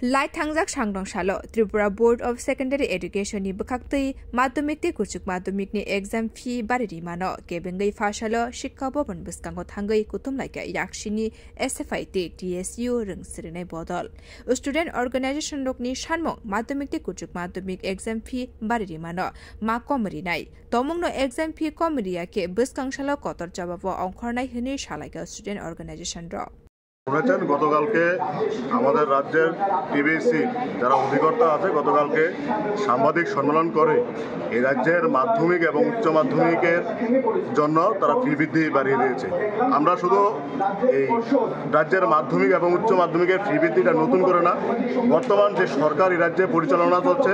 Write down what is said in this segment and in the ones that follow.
Lai Tangjak Sangdong Shalo, Tripura Board of Secondary Education ni Bukakti, Madhyamik ti Kuchuk Madhyamik ni exam fee bariri mano, Kebengai Fashalo, Shikka Bobon Buskango Tangai Kutum like Yakshini, SFIT, TSU, Ring Sirene Bodol. Student Organization Lokni Shanmong, Madhyamik ti Kuchuk Madhyamik exam fee bariri mano, Ma Komari Nai. Tomong no exam fee Komaria ke Buskang Shalo Kotor Jabavo Onkornai Hini Shalaga Student Organization Draw. গতকালকে আমাদের রাজ্যের TBC যারা অধিকর্তা আছে গতকালকে সাংবাদিক সম্মেলন করে এই রাজ্যের মাধ্যমিক এবং উচ্চ মাধ্যমিকের জন্য তারা ফি বৃদ্ধি বাড়িয়ে দিয়েছে। আমরা শুধু এই রাজ্যের মাধ্যমিক এবং উচ্চ মাধ্যমিকের ফি বৃদ্ধিটা নতুন করে না, বর্তমান যে সরকার এই রাজ্যে পরিচালনা চলছে,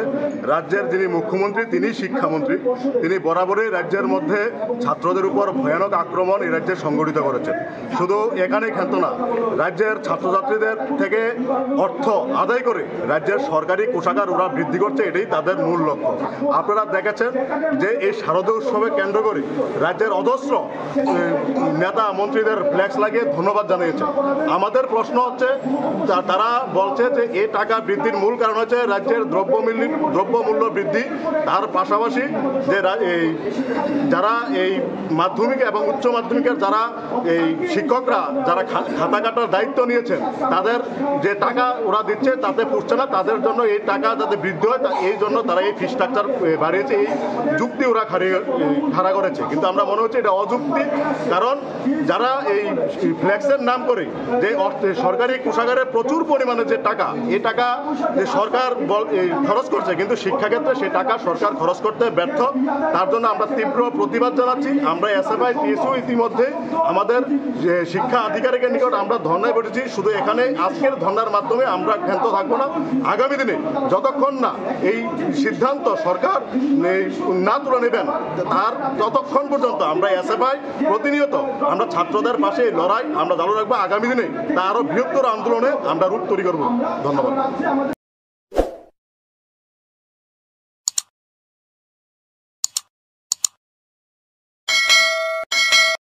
রাজ্যের যিনি মুখ্যমন্ত্রী তিনি শিক্ষামন্ত্রী, তিনি বরাবরই রাজ্যের মধ্যে ছাত্রদের উপর ভয়ানক আক্রমণ এই রাজ্যে সংগঠিত করেছেন। শুধু এখানেই ক্ষান্ত না, রাজ্যের ছাত্রছাত্রীদের থেকে অর্থ আদায় করে রাজ্যের সরকারি কোষাগার ওরা বৃদ্ধি করছে, এটাই তাদের মূল লক্ষ্য। আপনারা দেখেছেন যে এই শারদীয় উৎসবে কেন্দ্র করে রাজ্যের অজস্র নেতা মন্ত্রীদের ফ্ল্যাক্স লাগিয়ে ধন্যবাদ জানিয়েছে। আমাদের প্রশ্ন হচ্ছে, তারা বলছে যে এই টাকা বৃদ্ধির মূল কারণ হচ্ছে রাজ্যের দ্রব্যমূল্য বৃদ্ধি, তার পাশাপাশি যে যারা এই মাধ্যমিক এবং উচ্চ মাধ্যমিকের যারা এই শিক্ষকরা যারা খাতা কাটার দায়িত্ব নিয়েছেন, তাদের যে টাকা ওরা দিচ্ছে তাতে পুষছে না, তাদের জন্য এই টাকা যাতে বৃদ্ধি হয় এই জন্য তারা এই ফি স্ট্রাকচার বাড়িয়েছে, এই যুক্তি ওরা খাড়া করেছে। কিন্তু আমরা মনে হচ্ছে এটা অযুক্তি, কারণ যারা এই ফ্ল্যাক্সের নাম করে যে সরকারি কোষাগারে প্রচুর পরিমাণে যে টাকা, এই টাকা যে সরকার খরচ করছে, কিন্তু শিক্ষাক্ষেত্রে সেই টাকা সরকার খরচ করতে ব্যর্থ। তার জন্য আমরা তীব্র প্রতিবাদ জানাচ্ছি। আমরা এসএফআই টিএসইউ ইতিমধ্যে আমাদের যে শিক্ষা আধিকারিকের নিকট আমরা ধর্নায় বসেছি। শুধু এখানে আজকের ধর্নার মাধ্যমে আমরা ক্ষান্ত থাকবো না, আগামী দিনে যতক্ষণ না এই সিদ্ধান্ত সরকার না তুলে নেবেন ততক্ষণ পর্যন্ত আমরা এসএফআই প্রতিনিয়ত আমরা ছাত্রদের পাশে লড়াই আমরা চালু রাখবো। আগামী দিনে তা আরো বৃহত্তর আন্দোলনে আমরা রূপ তৈরি করবো। ধন্যবাদ।